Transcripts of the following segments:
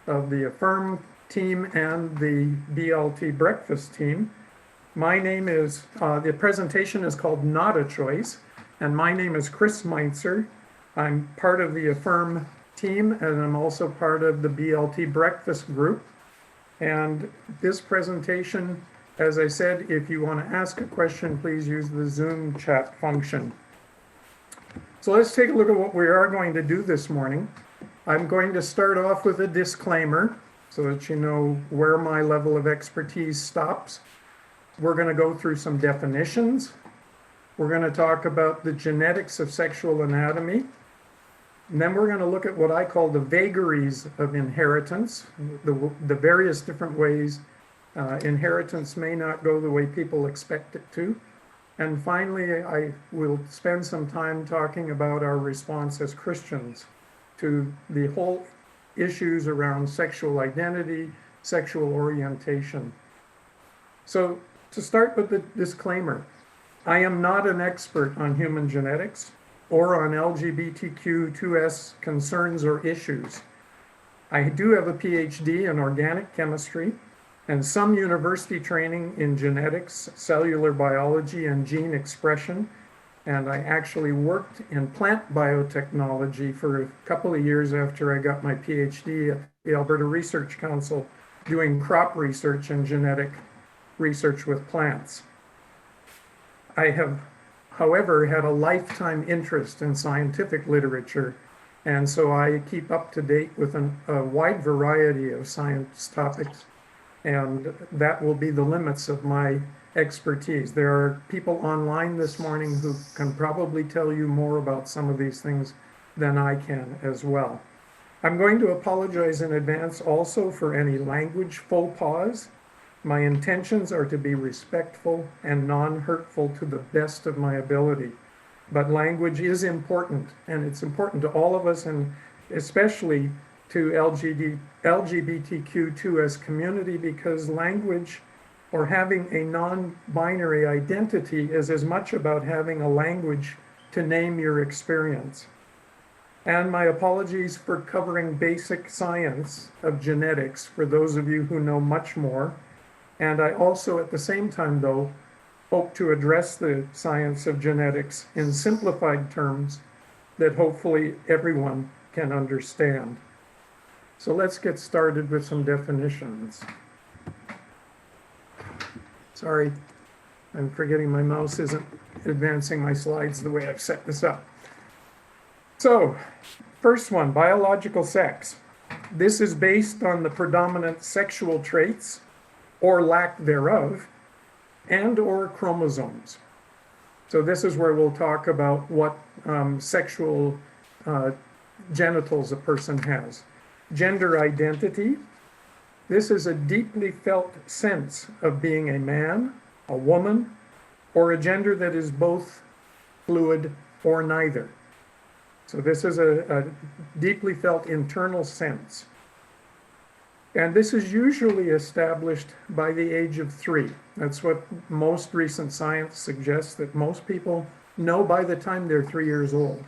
of the Affirm team and the BLT breakfast team. My name is, the presentation is called Not a Choice, and my name is Chris Meintzer. I'm part of the Affirm team, and I'm also part of the BLT breakfast group. And this presentation, as I said, if you want to ask a question, please use the Zoom chat function. So let's take a look at what we are going to do this morning. I'm going to start off with a disclaimer so that you know where my level of expertise stops. We're going to go through some definitions. We're going to talk about the genetics of sexual anatomy. And then we're going to look at what I call the vagaries of inheritance, the various different ways inheritance may not go the way people expect it to. And finally, I will spend some time talking about our response as Christians to the whole issues around sexual identity, sexual orientation. So to start with the disclaimer, I am not an expert on human genetics or on LGBTQ2S concerns or issues. I do have a PhD in organic chemistry and some university training in genetics, cellular biology, and gene expression. And I actually worked in plant biotechnology for a couple of years after I got my PhD at the Alberta Research Council, doing crop research and genetic research with plants. I have, however, had a lifetime interest in scientific literature, and so I keep up to date with a wide variety of science topics, and that will be the limits of my expertise. There are people online this morning who can probably tell you more about some of these things than I can as well. I'm going to apologize in advance also for any language faux pas. My intentions are to be respectful and non-hurtful to the best of my ability. But language is important, and it's important to all of us, and especially to LGBTQ2S community, because language or having a non-binary identity is as much about having a language to name your experience. And my apologies for covering basic science of genetics for those of you who know much more. And I also, at the same time, though, hope to address the science of genetics in simplified terms that hopefully everyone can understand. So let's get started with some definitions. Sorry, I'm forgetting my mouse isn't advancing my slides the way I've set this up. So, first one, biological sex. This is based on the predominant sexual traits or lack thereof, and or chromosomes. So this is where we'll talk about what sexual genitals a person has. Gender identity. This is a deeply felt sense of being a man, a woman, or a gender that is both fluid or neither. So this is a deeply felt internal sense. And this is usually established by the age of 3. That's what most recent science suggests, that most people know by the time they're 3 years old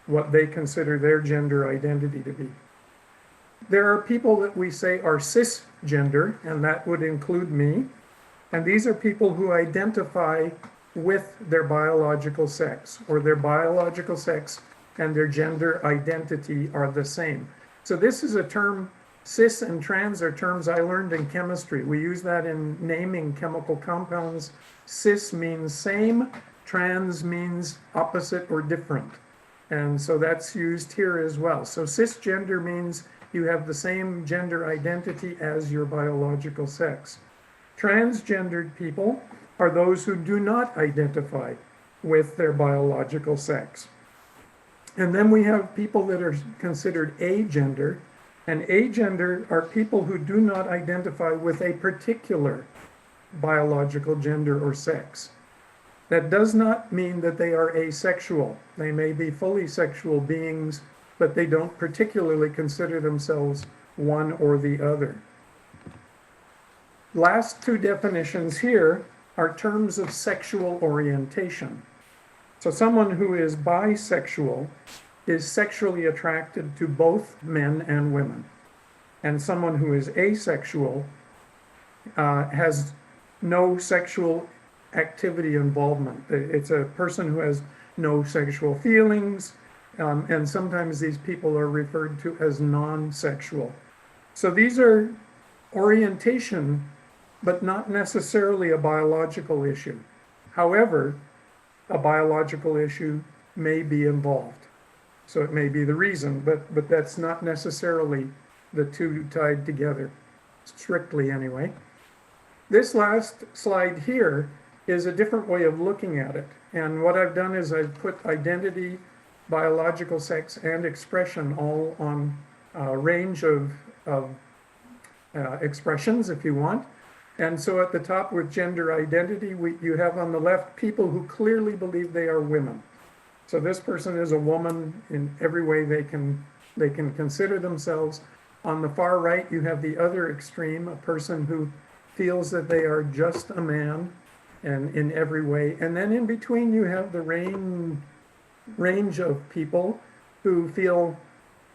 what they consider their gender identity to be. There are people that we say are cisgender, and that would include me. And these are people who identify with their biological sex, or their biological sex and their gender identity are the same. So this is a term. Cis and trans are terms I learned in chemistry. We use that in naming chemical compounds. Cis means same, trans means opposite or different. And so that's used here as well. So cisgender means you have the same gender identity as your biological sex. Transgendered people are those who do not identify with their biological sex. And then we have people that are considered agender. And agender are people who do not identify with a particular biological gender or sex. That does not mean that they are asexual. They may be fully sexual beings, but they don't particularly consider themselves one or the other. Last two definitions here are terms of sexual orientation. So someone who is bisexual is sexually attracted to both men and women. And someone who is asexual has no sexual activity involvement. It's a person who has no sexual feelings, and sometimes these people are referred to as non-sexual. So these are orientation, but not necessarily a biological issue. However, a biological issue may be involved. So it may be the reason, but that's not necessarily the two tied together, strictly anyway. This last slide here is a different way of looking at it. And what I've done is I've put identity, biological sex, and expression all on a range of expressions, if you want. And so at the top with gender identity, you have on the left people who clearly believe they are women. So this person is a woman in every way they can consider themselves. On the far right, you have the other extreme, a person who feels that they are just a man and in every way. And then in between, you have the range of people who feel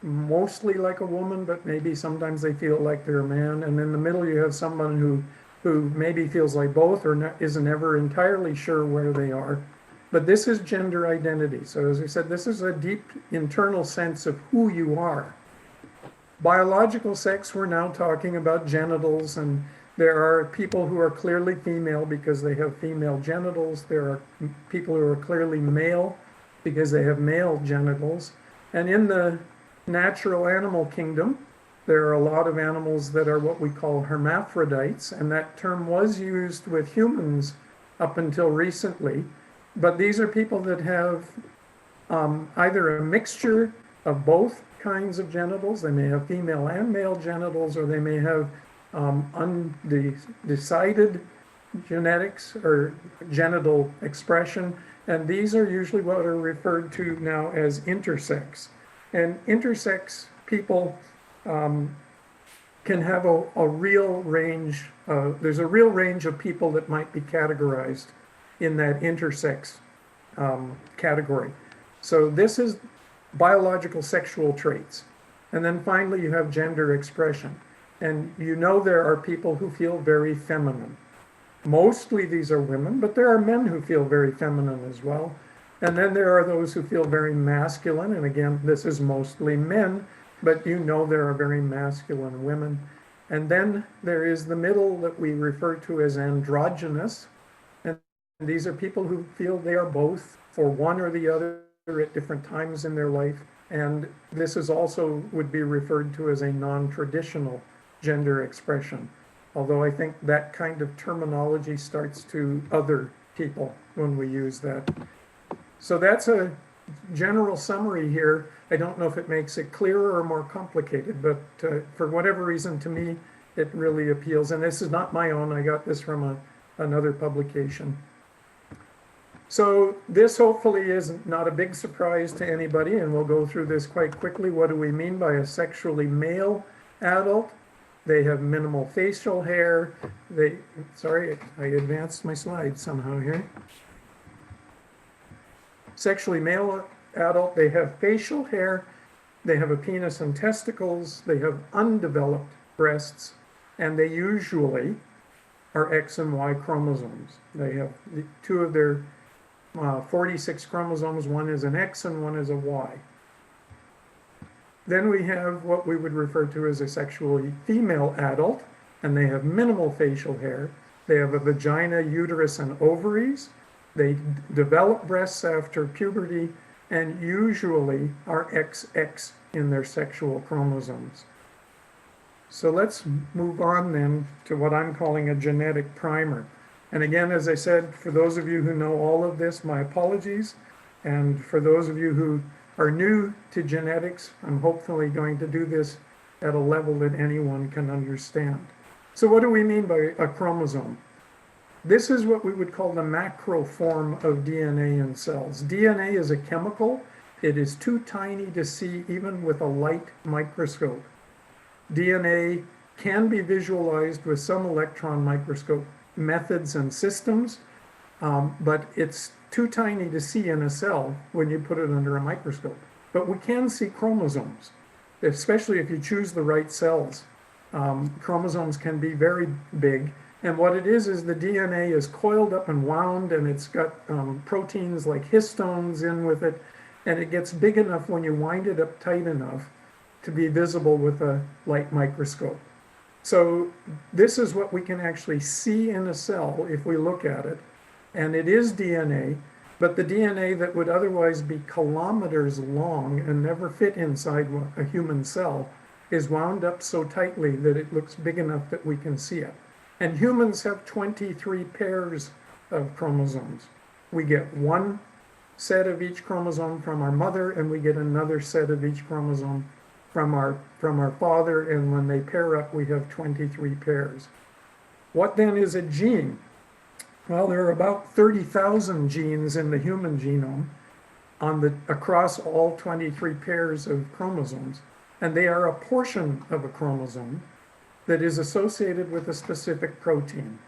mostly like a woman, but maybe sometimes they feel like they're a man. And in the middle, you have someone who maybe feels like both or isn't ever entirely sure where they are. But this is gender identity. So as I said, this is a deep internal sense of who you are. Biological sex, we're now talking about genitals, and there are people who are clearly female because they have female genitals. There are people who are clearly male because they have male genitals. And in the natural animal kingdom, there are a lot of animals that are what we call hermaphrodites, and that term was used with humans up until recently. But these are people that have either a mixture of both kinds of genitals. They may have female and male genitals, or they may have undecided genetics or genital expression. And these are usually what are referred to now as intersex. And intersex people can have a real range. There's a real range of people that might be categorized in that intersex category. So this is biological sexual traits. And then finally, you have gender expression. And you know there are people who feel very feminine. Mostly these are women, but there are men who feel very feminine as well. And then there are those who feel very masculine. And again, this is mostly men, but you know there are very masculine women. And then there is the middle that we refer to as androgynous. And these are people who feel they are both for one or the other at different times in their life. And this is also would be referred to as a non-traditional gender expression. Although I think that kind of terminology starts to other people when we use that. So that's a general summary here. I don't know if it makes it clearer or more complicated, but for whatever reason, to me, it really appeals. And this is not my own. I got this from another publication. So this hopefully is not a big surprise to anybody, and we'll go through this quite quickly. What do we mean by a sexually male adult? They have minimal facial hair. Sorry, I advanced my slide somehow here. Sexually male adult, they have facial hair, they have a penis and testicles, they have undeveloped breasts, and they usually are X and Y chromosomes. They have two of their 46 chromosomes, one is an X and one is a Y. Then we have what we would refer to as a sexually female adult, and they have minimal facial hair. They have a vagina, uterus, and ovaries. They develop breasts after puberty and usually are XX in their sexual chromosomes. So let's move on then to what I'm calling a genetic primer. And again, as I said, for those of you who know all of this, my apologies. And for those of you who are new to genetics, I'm hopefully going to do this at a level that anyone can understand. So what do we mean by a chromosome? This is what we would call the macro form of DNA in cells. DNA is a chemical. It is too tiny to see even with a light microscope. DNA can be visualized with some electron microscope methods and systems, but it's too tiny to see in a cell when you put it under a microscope. But we can see chromosomes, especially if you choose the right cells. Chromosomes can be very big. And what it is the DNA is coiled up and wound, and it's got proteins like histones in with it. And it gets big enough when you wind it up tight enough to be visible with a light microscope. So this is what we can actually see in a cell if we look at it. And it is DNA, but the DNA that would otherwise be kilometers long and never fit inside a human cell is wound up so tightly that it looks big enough that we can see it. And humans have 23 pairs of chromosomes. We get one set of each chromosome from our mother, and we get another set of each chromosome from our father, and when they pair up, we have 23 pairs. What then is a gene? Well, there are about 30,000 genes in the human genome across all 23 pairs of chromosomes, and they are a portion of a chromosome that is associated with a specific protein.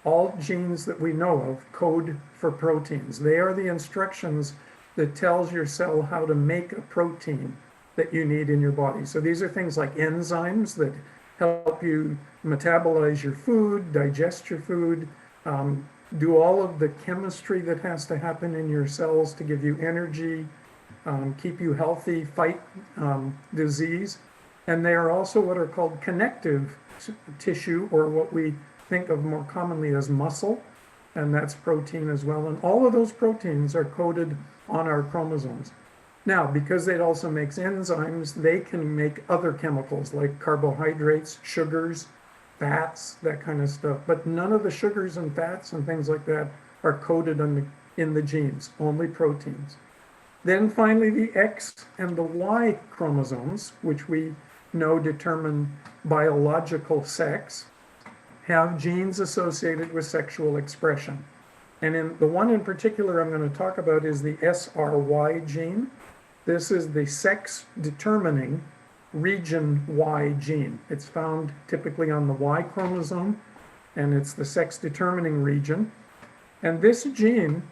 All genes that we know of code for proteins. They are the instructions that tells your cell how to make a protein that you need in your body. So these are things like enzymes that help you metabolize your food, digest your food, do all of the chemistry that has to happen in your cells to give you energy, keep you healthy, fight disease. And they are also what are called connective tissue, or what we think of more commonly as muscle, and that's protein as well. And all of those proteins are coded on our chromosomes. Now, because it also makes enzymes, they can make other chemicals like carbohydrates, sugars, fats, that kind of stuff. But none of the sugars and fats and things like that are coded in the genes, only proteins. Then finally, the X and the Y chromosomes, which we know determine biological sex, have genes associated with sexual expression. And in the one in particular I'm going to talk about is the SRY gene. This is the sex determining region Y gene. It's found typically on the Y chromosome, and it's the sex determining region. And this gene,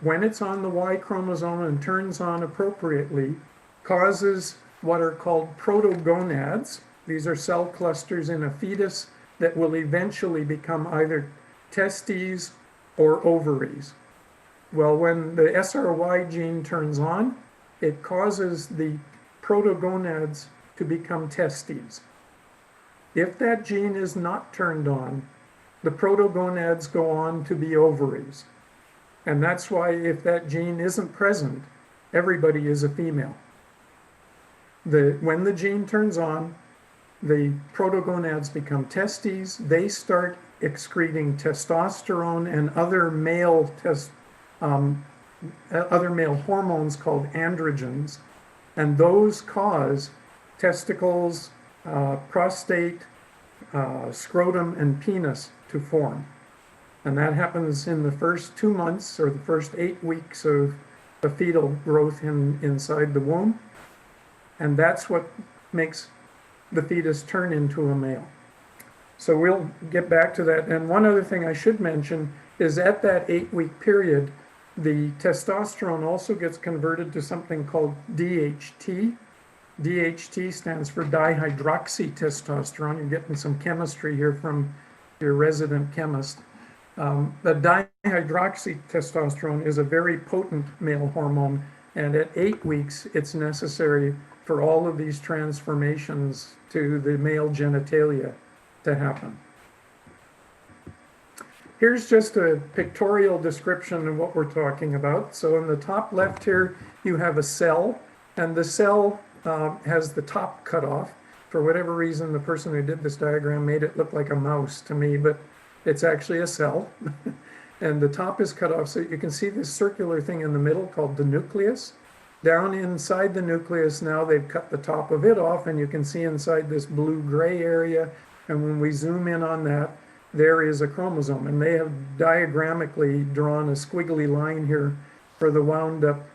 when it's on the Y chromosome and turns on appropriately, causes what are called protogonads. These are cell clusters in a fetus that will eventually become either testes or ovaries. Well, when the SRY gene turns on, it causes the protogonads to become testes. If that gene is not turned on, the protogonads go on to be ovaries. And that's why if that gene isn't present, everybody is a female. When the gene turns on, the protogonads become testes. They start excreting testosterone and other male hormones called androgens, and those cause testicles, prostate, scrotum, and penis to form. And that happens in the first 2 months or the first 8 weeks of the fetal growth inside the womb. And that's what makes the fetus turn into a male. So we'll get back to that. And one other thing I should mention is at that 8-week period, the testosterone also gets converted to something called DHT. DHT stands for dihydroxytestosterone. You're getting some chemistry here from your resident chemist. The dihydroxytestosterone is a very potent male hormone, and at 8 weeks, it's necessary for all of these transformations to the male genitalia to happen. Here's just a pictorial description of what we're talking about. So in the top left here, you have a cell, and the cell has the top cut off. For whatever reason, the person who did this diagram made it look like a mouse to me, but it's actually a cell. And the top is cut off, so you can see this circular thing in the middle called the nucleus. Down inside the nucleus now, they've cut the top of it off, and you can see inside this blue-gray area. And when we zoom in on that, there is a chromosome. And they have diagrammically drawn a squiggly line here for the wound-up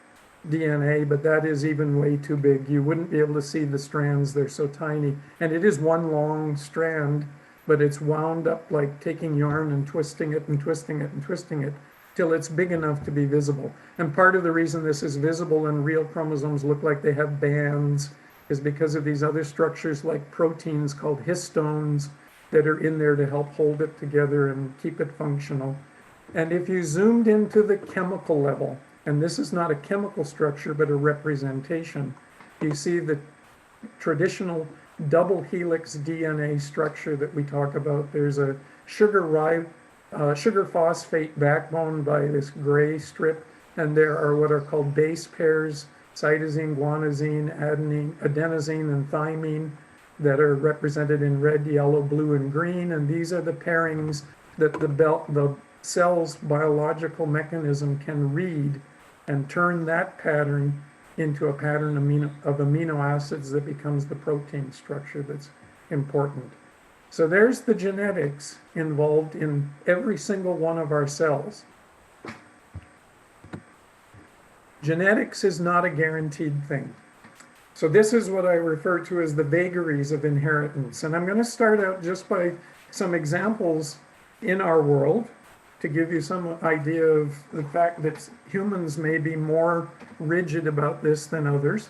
DNA, but that is even way too big. You wouldn't be able to see the strands. They're so tiny. And it is one long strand, but it's wound up like taking yarn and twisting it and twisting it and twisting it till it's big enough to be visible. And part of the reason this is visible and real chromosomes look like they have bands is because of these other structures like proteins called histones that are in there to help hold it together and keep it functional. And if you zoomed into the chemical level, and this is not a chemical structure but a representation, you see the traditional double helix DNA structure that we talk about. There's a sugar phosphate backbone by this gray strip, and there are what are called base pairs, cytosine, guanosine, adenosine, and thymine, that are represented in red, yellow, blue, and green. And these are the pairings that the cell's biological mechanism can read and turn that pattern into a pattern of amino acids that becomes the protein structure that's important. So there's the genetics involved in every single one of our cells. Genetics is not a guaranteed thing. So this is what I refer to as the vagaries of inheritance. And I'm going to start out just by some examples in our world to give you some idea of the fact that humans may be more rigid about this than others.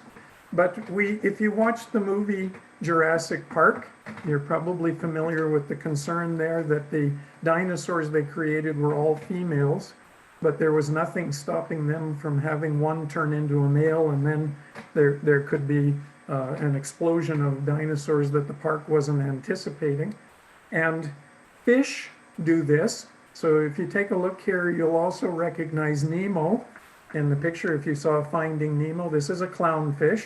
But if you watch the movie Jurassic Park, you're probably familiar with the concern there that the dinosaurs they created were all females, but there was nothing stopping them from having one turn into a male, and then there could be an explosion of dinosaurs that the park wasn't anticipating. And fish do this. So if you take a look here, you'll also recognize Nemo in the picture. If you saw Finding Nemo, this is a clownfish.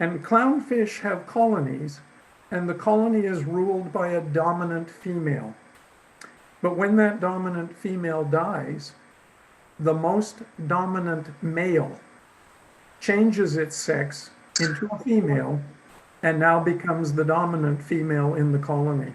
And clownfish have colonies, and the colony is ruled by a dominant female. But when that dominant female dies, the most dominant male changes its sex into a female and now becomes the dominant female in the colony.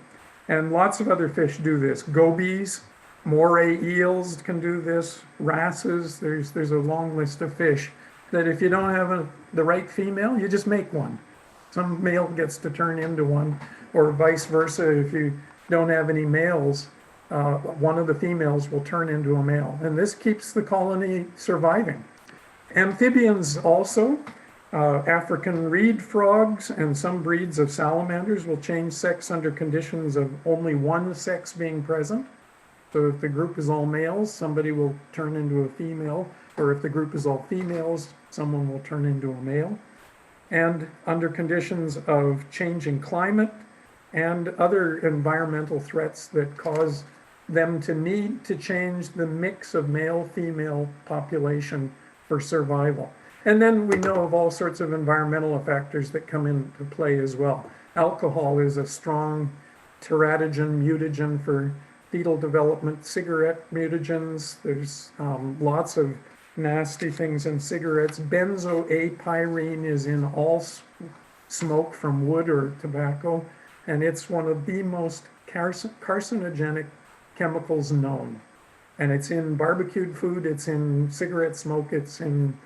And lots of other fish do this. Gobies, moray eels can do this, wrasses, there's a long list of fish that if you don't have the right female, you just make one. Some male gets to turn into one, or vice versa. If you don't have any males, one of the females will turn into a male. And this keeps the colony surviving. Amphibians also, African reed frogs and some breeds of salamanders will change sex under conditions of only one sex being present. So if the group is all males, somebody will turn into a female, or if the group is all females, someone will turn into a male. And under conditions of changing climate and other environmental threats that cause them to need to change the mix of male-female population for survival. And then we know of all sorts of environmental factors that come into play as well. Alcohol is a strong teratogen, mutagen for fetal development. Cigarette mutagens, there's lots of nasty things in cigarettes. Benzoapyrene is in all smoke from wood or tobacco, and it's one of the most carcinogenic chemicals known. And it's in barbecued food, it's in cigarette smoke, it's in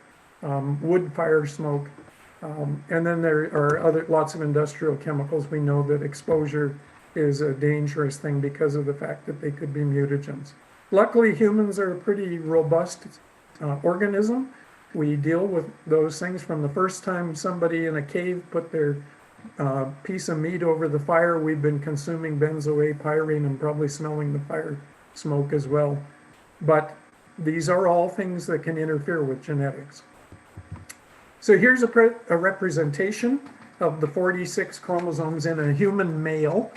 wood fire smoke. And then there are lots of industrial chemicals. We know that exposure is a dangerous thing because of the fact that they could be mutagens. Luckily, humans are a pretty robust organism. We deal with those things from the first time somebody in a cave put their piece of meat over the fire. We've been consuming benzoapyrene and probably smelling the fire smoke as well. But these are all things that can interfere with genetics. So here's a representation of the 46 chromosomes in a human male.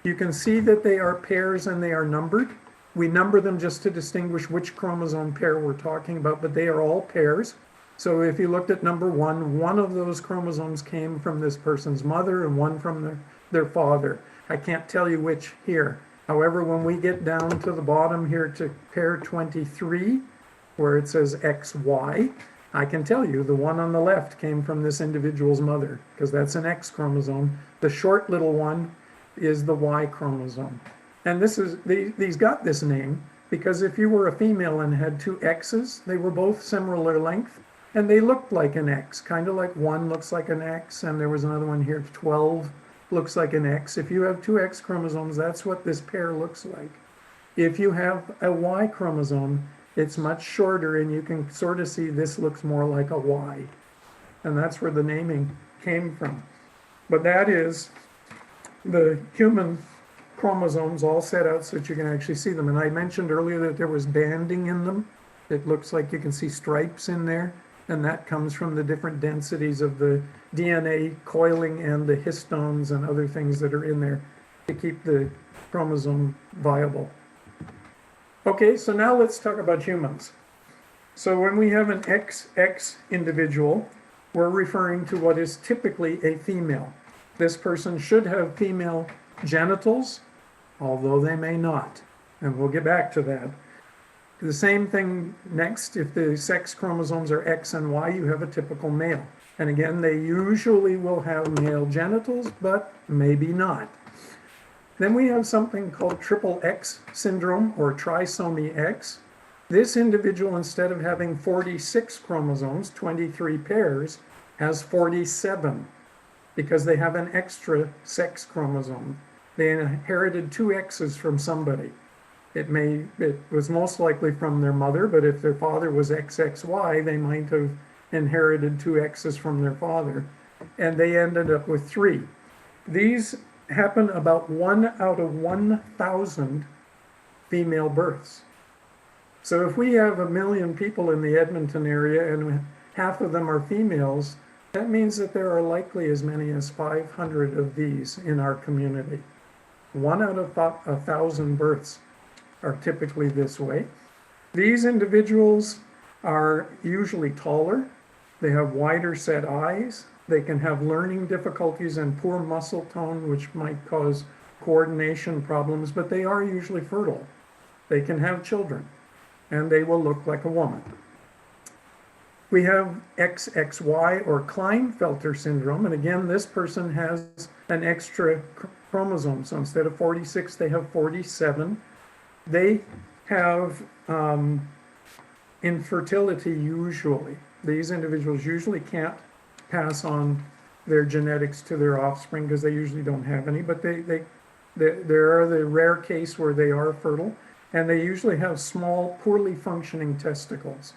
You can see that they are pairs and they are numbered. We number them just to distinguish which chromosome pair we're talking about, but they are all pairs. So if you looked at number one of those chromosomes came from this person's mother and one from their father. I can't tell you which here. However, when we get down to the bottom here to pair 23, where it says XY, I can tell you the one on the left came from this individual's mother, because that's an X chromosome. The short little one is the Y chromosome. And these got this name because if you were a female and had two X's, they were both similar length, and they looked like an X, kind of like 1 looks like an X, and there was another one here, 12 looks like an X. If you have two X chromosomes, that's what this pair looks like. If you have a Y chromosome, it's much shorter, and you can sort of see this looks more like a Y. And that's where the naming came from. But that is the human chromosomes all set out so that you can actually see them. And I mentioned earlier that there was banding in them. It looks like you can see stripes in there, and that comes from the different densities of the DNA coiling and the histones and other things that are in there to keep the chromosome viable. Okay, so now let's talk about humans. So when we have an XX individual, we're referring to what is typically a female. This person should have female genitals, although they may not, and we'll get back to that. The same thing next, if the sex chromosomes are X and Y, you have a typical male. And again, they usually will have male genitals, but maybe not. Then we have something called triple X syndrome or trisomy X. This individual, instead of having 46 chromosomes, 23 pairs, has 47 because they have an extra sex chromosome. They inherited two X's from somebody. It was most likely from their mother, but if their father was XXY, they might have inherited two X's from their father, and they ended up with 3. These happen about 1 out of 1,000 female births. So if we have 1 million people in the Edmonton area and half of them are females, that means that there are likely as many as 500 of these in our community. 1 out of 1,000 births are typically this way. These individuals are usually taller. They have wider set eyes. They can have learning difficulties and poor muscle tone, which might cause coordination problems, but they are usually fertile. They can have children, and they will look like a woman. We have XXY or Klinefelter syndrome, and again, this person has an extra chromosome. So instead of 46, they have 47. They have infertility usually. These individuals usually can't pass on their genetics to their offspring because they usually don't have any, but there are the rare case where they are fertile, and they usually have small, poorly functioning testicles,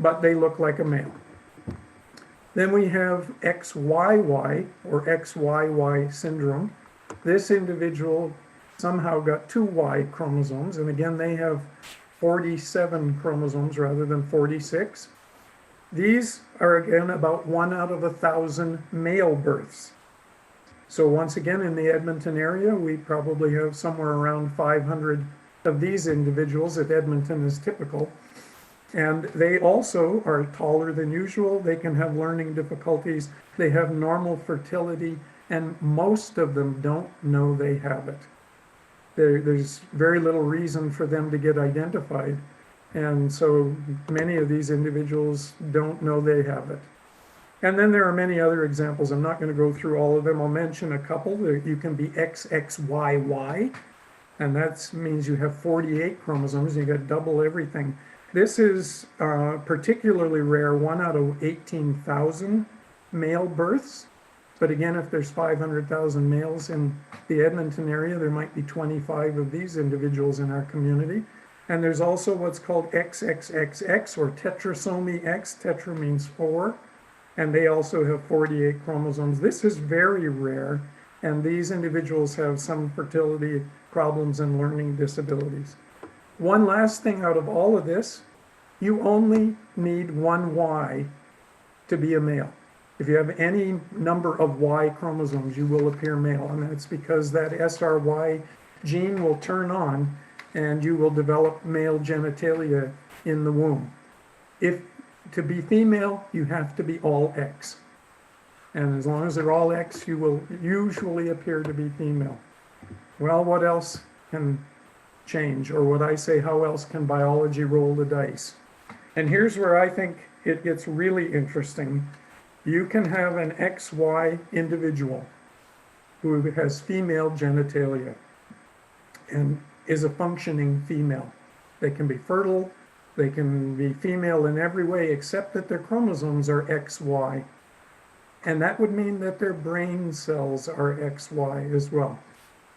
but they look like a male. Then we have XYY or XYY syndrome. This individual somehow got 2 Y chromosomes, and again, they have 47 chromosomes rather than 46. These are again about 1 out of 1,000 male births. So once again, in the Edmonton area, we probably have somewhere around 500 of these individuals if Edmonton is typical. And they also are taller than usual. They can have learning difficulties. They have normal fertility, and most of them don't know they have it. There's very little reason for them to get identified. And so many of these individuals don't know they have it. And then there are many other examples. I'm not going to go through all of them. I'll mention a couple. You can be XXYY, and that means you have 48 chromosomes. You got double everything. This is particularly rare, 1 out of 18,000 male births. But again, if there's 500,000 males in the Edmonton area, there might be 25 of these individuals in our community. And there's also what's called XXXX or tetrasomy X. Tetra means 4. And they also have 48 chromosomes. This is very rare. And these individuals have some fertility problems and learning disabilities. One last thing out of all of this, you only need 1 Y to be a male. If you have any number of Y chromosomes, you will appear male, and that's because that SRY gene will turn on and you will develop male genitalia in the womb. If to be female, you have to be all X. And as long as they're all X, you will usually appear to be female. Well, what else can change? Or what I say, how else can biology roll the dice? And here's where I think it gets really interesting. You can have an XY individual who has female genitalia and is a functioning female. They can be fertile, they can be female in every way except that their chromosomes are XY. And that would mean that their brain cells are XY as well.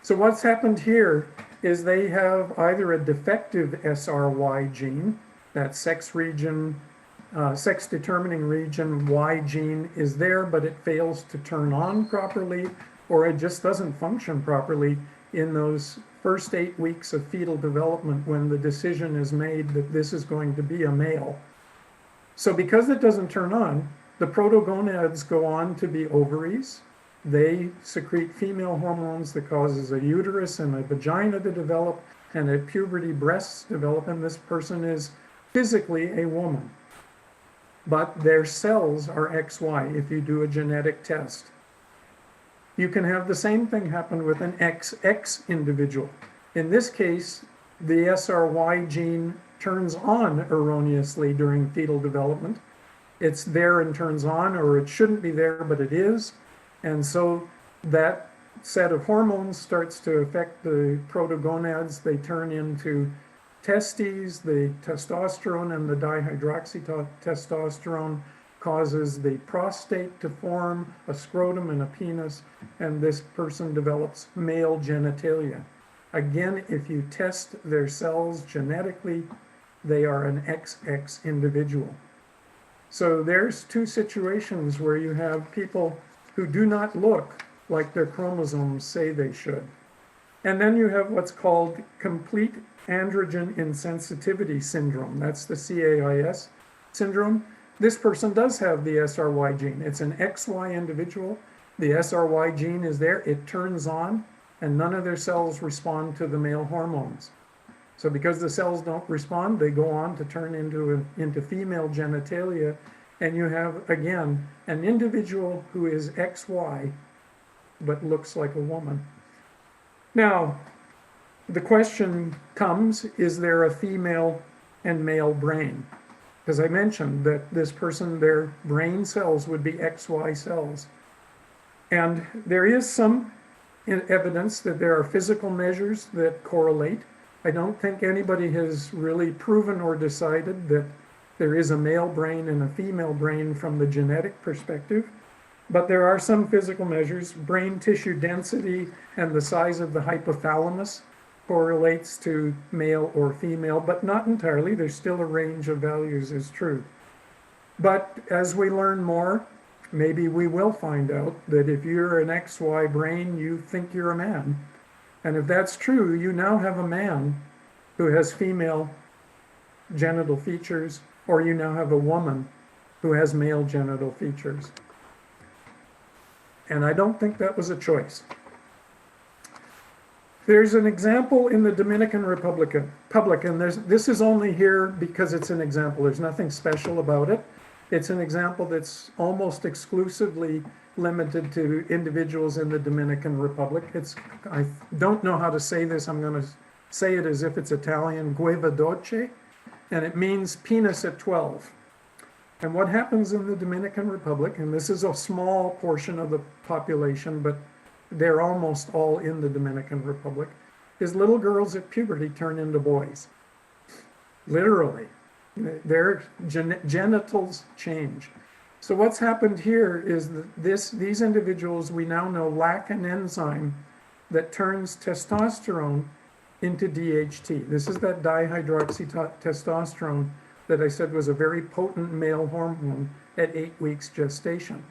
So what's happened here is they have either a defective SRY gene, that sex region sex determining region Y gene is there, but it fails to turn on properly, or it just doesn't function properly in those first 8 weeks of fetal development when the decision is made that this is going to be a male. So because it doesn't turn on, the protogonads go on to be ovaries. They secrete female hormones that causes a uterus and a vagina to develop, and at puberty breasts develop, and this person is physically a woman. But their cells are XY if you do a genetic test. You can have the same thing happen with an XX individual. In this case, the SRY gene turns on erroneously during fetal development. It's there and turns on, or it shouldn't be there, but it is. And so that set of hormones starts to affect the protogonads. They turn into testes. The testosterone and the dihydroxytestosterone causes the prostate to form, a scrotum and a penis, and this person develops male genitalia. Again, if you test their cells genetically, they are an XX individual. So there's two situations where you have people who do not look like their chromosomes say they should. And then you have what's called complete androgen insensitivity syndrome. That's the CAIS syndrome. This person does have the SRY gene. It's an XY individual. The SRY gene is there. It turns on, and none of their cells respond to the male hormones. So because the cells don't respond, they go on to turn into female genitalia. And you have, again, an individual who is XY, but looks like a woman. Now, the question comes, is there a female and male brain? Because I mentioned that this person, their brain cells would be XY cells. And there is some evidence that there are physical measures that correlate. I don't think anybody has really proven or decided that there is a male brain and a female brain from the genetic perspective. But there are some physical measures. Brain tissue density and the size of the hypothalamus correlates to male or female, but not entirely. There's still a range of values is true. But as we learn more, maybe we will find out that if you're an XY brain, you think you're a man. And if that's true, you now have a man who has female genital features, or you now have a woman who has male genital features. And I don't think that was a choice. There's an example in the Dominican Republic, and this is only here because it's an example. There's nothing special about it. It's an example that's almost exclusively limited to individuals in the Dominican Republic. I don't know how to say this. I'm going to say it as if it's Italian, gueva dolce, and it means penis at 12. And what happens in the Dominican Republic, and this is a small portion of the population, but they're almost all in the Dominican Republic, is little girls at puberty turn into boys. Literally. Their genitals change. So what's happened here is that these individuals, we now know, lack an enzyme that turns testosterone into DHT. This is that dihydroxytestosterone that I said was a very potent male hormone at 8 weeks gestation.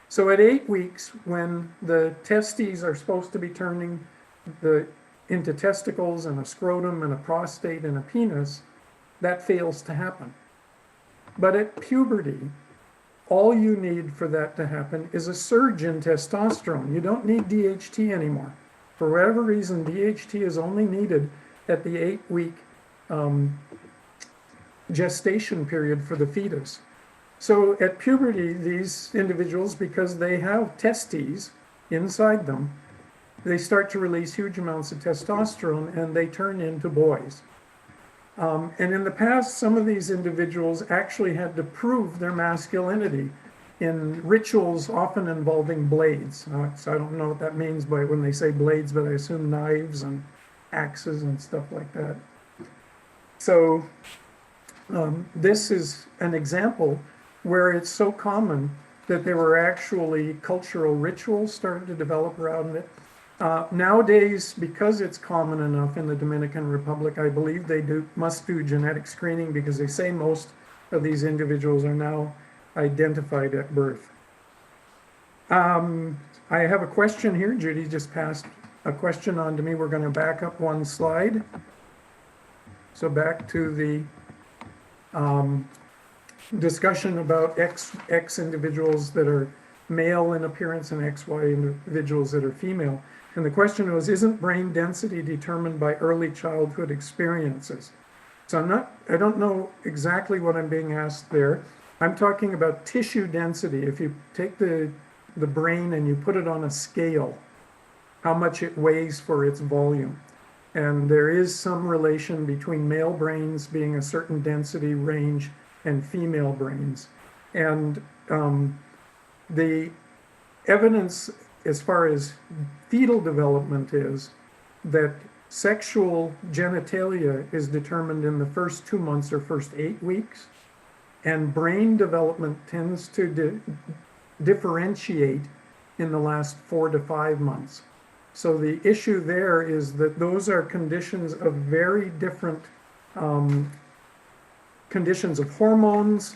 So at 8 weeks, when the testes are supposed to be turning into testicles and a scrotum and a prostate and a penis, that fails to happen. But at puberty, all you need for that to happen is a surge in testosterone. You don't need DHT anymore. For whatever reason, DHT is only needed at the 8-week gestation period for the fetus. So at puberty, these individuals, because they have testes inside them, they start to release huge amounts of testosterone and they turn into boys. And in the past, some of these individuals actually had to prove their masculinity in rituals often involving blades. So I don't know what that means by when they say blades, but I assume knives and axes and stuff like that. So this is an example where it's so common that there were actually cultural rituals starting to develop around it. Nowadays, because it's common enough in the Dominican Republic, I believe they must do genetic screening because they say most of these individuals are now identified at birth. I have a question here. Judy just passed a question on to me. We're going to back up one slide. So back to the discussion about X individuals that are male in appearance and XY individuals that are female. And the question was, isn't brain density determined by early childhood experiences? So I don't know exactly what I'm being asked there. I'm talking about tissue density. If you take the brain and you put it on a scale, how much it weighs for its volume. And there is some relation between male brains being a certain density range and female brains. And the evidence as far as fetal development is that sexual genitalia is determined in the first 2 months or first 8 weeks, and brain development tends to differentiate in the last 4 to 5 months. So the issue there is that those are conditions of very different conditions of hormones,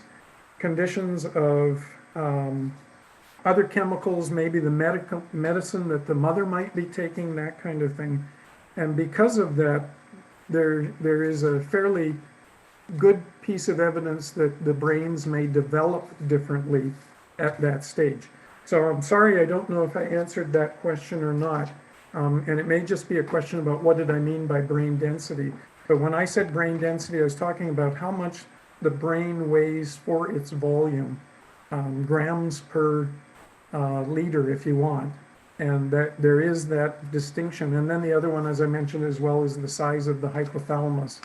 conditions of other chemicals, maybe the medicine that the mother might be taking, that kind of thing. And because of that, there is a fairly good piece of evidence that the brains may develop differently at that stage. So I'm sorry, I don't know if I answered that question or not. And it may just be a question about what did I mean by brain density. But when I said brain density, I was talking about how much the brain weighs for its volume, grams per liter if you want. And that there is that distinction. And then the other one, as I mentioned as well, is the size of the hypothalamus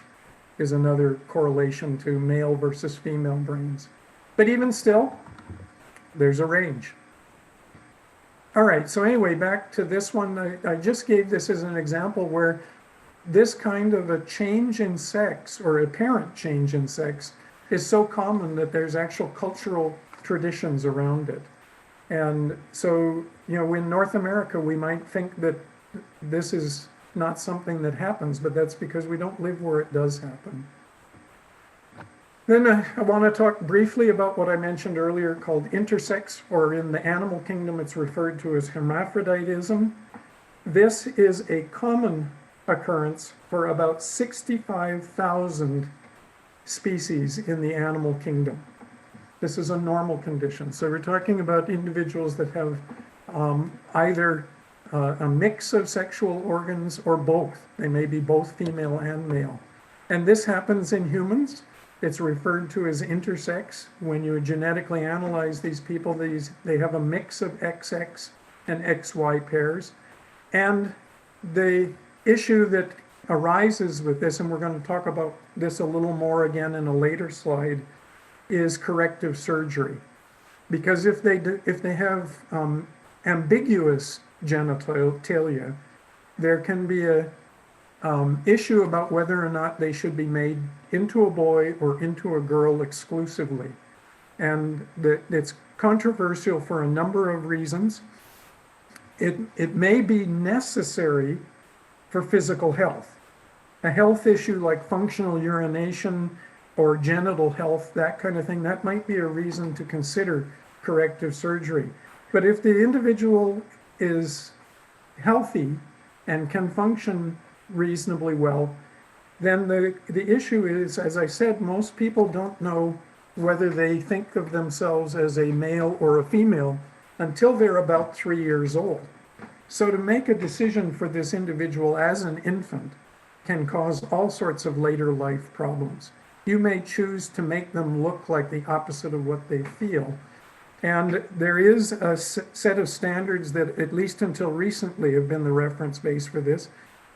is another correlation to male versus female brains. But even still, there's a range. All right, so anyway, back to this one. I just gave this as an example where this kind of a change in sex or apparent change in sex is so common that there's actual cultural traditions around it. And so, you know, in North America, we might think that this is not something that happens, but that's because we don't live where it does happen. Then I want to talk briefly about what I mentioned earlier called intersex, or in the animal kingdom, it's referred to as hermaphroditism. This is a common occurrence for about 65,000 species in the animal kingdom. This is a normal condition. So we're talking about individuals that have either a mix of sexual organs or both. They may be both female and male. And this happens in humans. It's referred to as intersex. When you genetically analyze these people, they have a mix of XX and XY pairs. And the issue that arises with this, and we're going to talk about this a little more again in a later slide, is corrective surgery. Because if they have ambiguous genitalia, there can be a issue about whether or not they should be made into a boy or into a girl exclusively. And it's controversial for a number of reasons. It may be necessary for physical health. A health issue like functional urination or genital health, that kind of thing, that might be a reason to consider corrective surgery. But if the individual is healthy and can function reasonably well, then the issue is, as I said, most people don't know whether they think of themselves as a male or a female until they're about 3 years old. So to make a decision for this individual as an infant can cause all sorts of later life problems. You may choose to make them look like the opposite of what they feel. And there is a set of standards that, at least until recently, have been the reference base for this.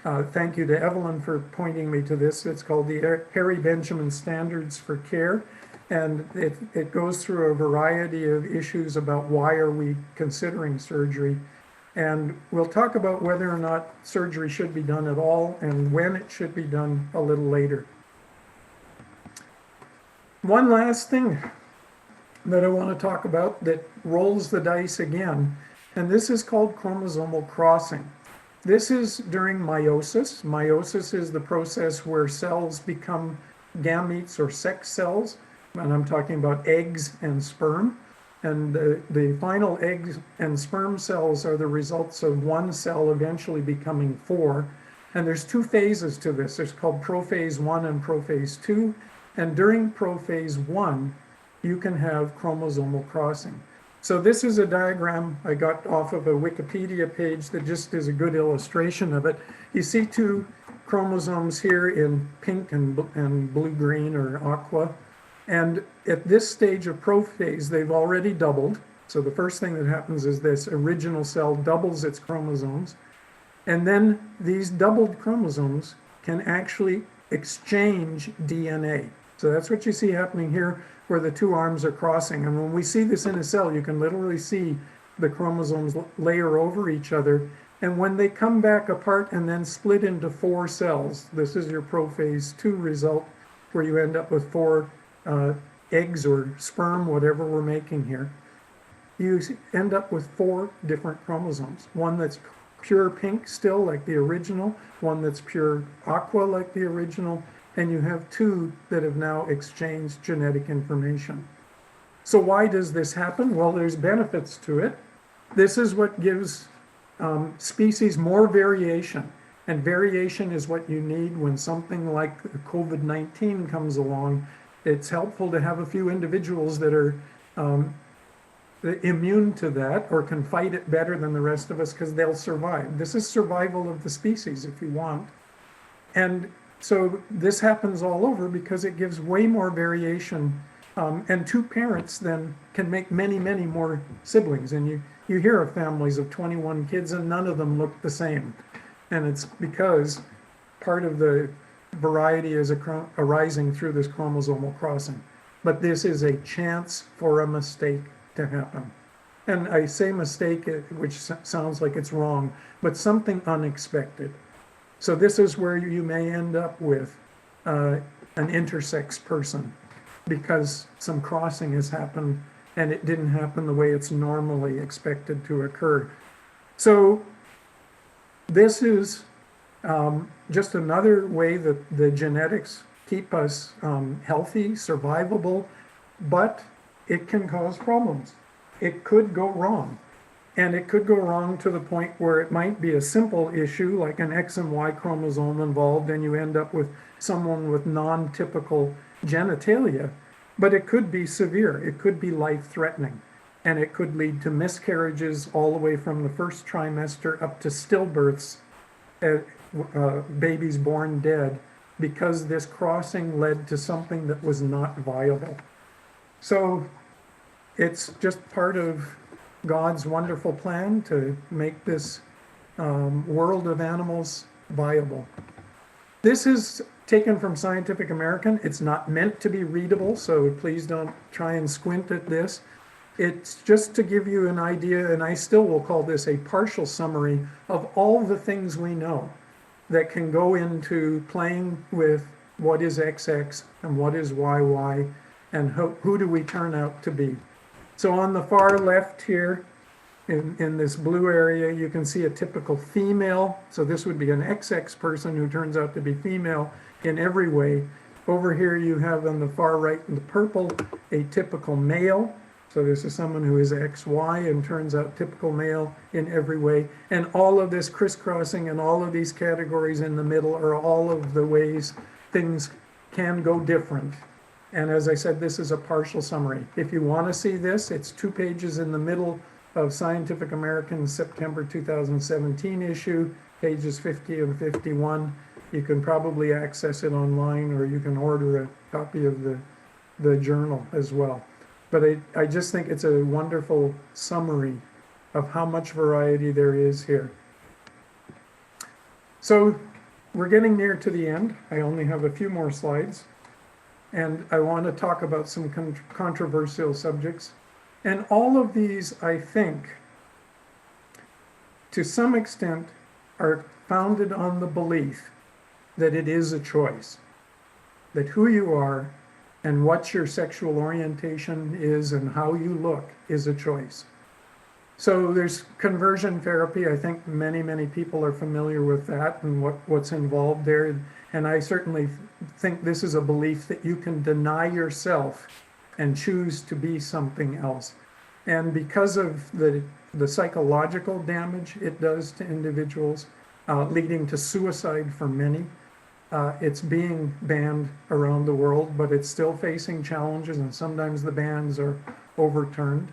Thank you to Evelyn for pointing me to this. It's called the Harry Benjamin Standards for Care. And it goes through a variety of issues about why are we considering surgery. And we'll talk about whether or not surgery should be done at all and when it should be done a little later. One last thing that I want to talk about that rolls the dice again, and this is called chromosomal crossing. This is during meiosis. Meiosis is the process where cells become gametes or sex cells. and I'm talking about eggs and sperm. And the final eggs and sperm cells are the results of one cell eventually becoming four. And there's two phases to this. There's called prophase 1 and prophase 2. And during prophase 1, you can have chromosomal crossing. So this is a diagram I got off of a Wikipedia page that just is a good illustration of it. You see two chromosomes here in pink and blue-green or aqua. And at this stage of prophase, they've already doubled. So the first thing that happens is this original cell doubles its chromosomes. And then these doubled chromosomes can actually exchange DNA. So that's what you see happening here, where the two arms are crossing. And when we see this in a cell, you can literally see the chromosomes layer over each other. And when they come back apart and then split into four cells, this is your prophase 2 result, where you end up with four eggs or sperm, whatever we're making here. You end up with four different chromosomes. One that's pure pink still, like the original, one that's pure aqua, like the original, and you have two that have now exchanged genetic information. So why does this happen? Well, there's benefits to it. This is what gives species more variation. And variation is what you need when something like COVID-19 comes along. It's helpful to have a few individuals that are immune to that or can fight it better than the rest of us because they'll survive. This is survival of the species if you want. And so this happens all over because it gives way more variation. And two parents then can make many, many more siblings. And you hear of families of 21 kids and none of them look the same. And it's because part of the variety is arising through this chromosomal crossing. But this is a chance for a mistake to happen. And I say mistake, which sounds like it's wrong, but something unexpected. So this is where you may end up with an intersex person because some crossing has happened and it didn't happen the way it's normally expected to occur. So this is just another way that the genetics keep us healthy, survivable, but it can cause problems. It could go wrong. And it could go wrong to the point where it might be a simple issue like an X and Y chromosome involved and you end up with someone with non-typical genitalia. But it could be severe. It could be life-threatening. And it could lead to miscarriages all the way from the first trimester up to stillbirths, babies born dead, because this crossing led to something that was not viable. So it's just part of God's wonderful plan to make this world of animals viable. This is taken from Scientific American. It's not meant to be readable, so please don't try and squint at this. It's just to give you an idea, and I still will call this a partial summary of all the things we know that can go into playing with what is XX and what is YY and who do we turn out to be. So on the far left here, in this blue area, you can see a typical female. So this would be an XX person who turns out to be female in every way. Over here you have on the far right in the purple, a typical male. So this is someone who is XY and turns out typical male in every way. And all of this crisscrossing and all of these categories in the middle are all of the ways things can go different. And as I said, this is a partial summary. If you want to see this, it's 2 pages in the middle of Scientific American's September 2017 issue, pages 50 and 51. You can probably access it online or you can order a copy of the journal as well. But I just think it's a wonderful summary of how much variety there is here. So we're getting near to the end. I only have a few more slides. And I want to talk about some controversial subjects. And all of these, I think, to some extent, are founded on the belief that it is a choice, that who you are and what your sexual orientation is and how you look is a choice. So there's conversion therapy. I think many, many people are familiar with that and what's involved there. And I certainly think this is a belief that you can deny yourself and choose to be something else. And because of the psychological damage it does to individuals, leading to suicide for many, it's being banned around the world, but it's still facing challenges, and sometimes the bans are overturned.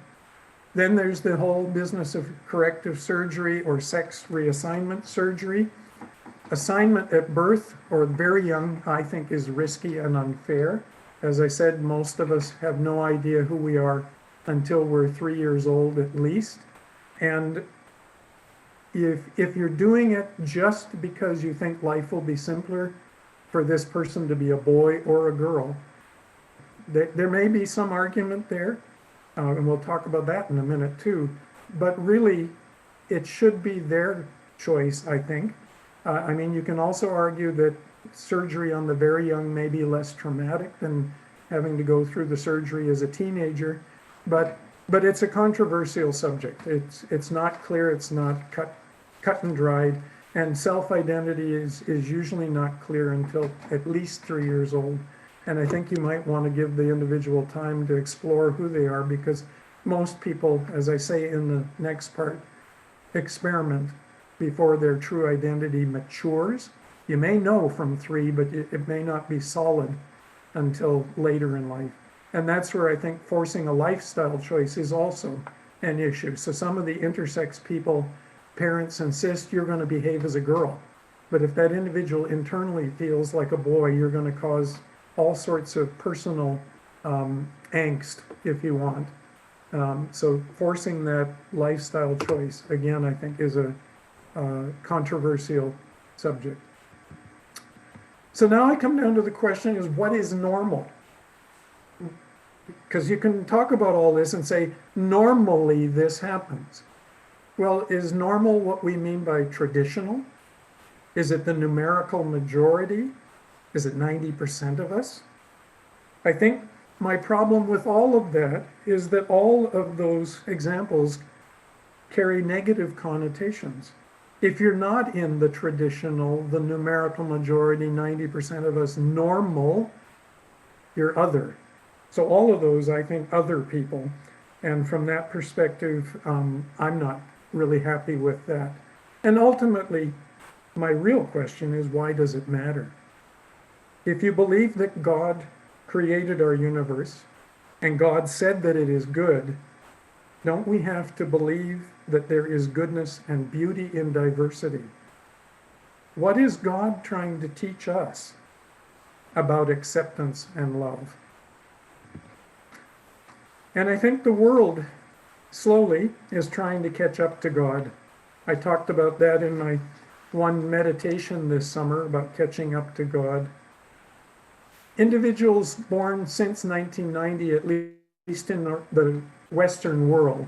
Then there's the whole business of corrective surgery or sex reassignment surgery. Assignment at birth or very young, I think, is risky and unfair. As I said, most of us have no idea who we are until we're 3 years old at least. And if you're doing it just because you think life will be simpler for this person to be a boy or a girl, there may be some argument there, and we'll talk about that in a minute too. But really, it should be their choice, I think. I mean, you can also argue that surgery on the very young may be less traumatic than having to go through the surgery as a teenager, but it's a controversial subject. It's not clear, it's not cut and dried, and self-identity is usually not clear until at least 3 years old. And I think you might want to give the individual time to explore who they are, because most people, as I say in the next part, experiment before their true identity matures. You may know from 3, but it may not be solid until later in life. And that's where I think forcing a lifestyle choice is also an issue. So some of the intersex people, parents insist you're going to behave as a girl. But if that individual internally feels like a boy, you're going to cause all sorts of personal angst, if you want. So forcing that lifestyle choice, again, I think is a controversial subject. So now I come down to the question is, what is normal? Because you can talk about all this and say, normally this happens. Well, is normal what we mean by traditional? Is it the numerical majority? Is it 90% of us? I think my problem with all of that is that all of those examples carry negative connotations. If you're not in the traditional, the numerical majority, 90% of us normal, you're other. So all of those, I think, other people. And from that perspective, I'm not really happy with that. And ultimately, my real question is, why does it matter? If you believe that God created our universe and God said that it is good, don't we have to believe that there is goodness and beauty in diversity? What is God trying to teach us about acceptance and love? And I think the world slowly is trying to catch up to God. I talked about that in my one meditation this summer about catching up to God. Individuals born since 1990, at least in the Western world,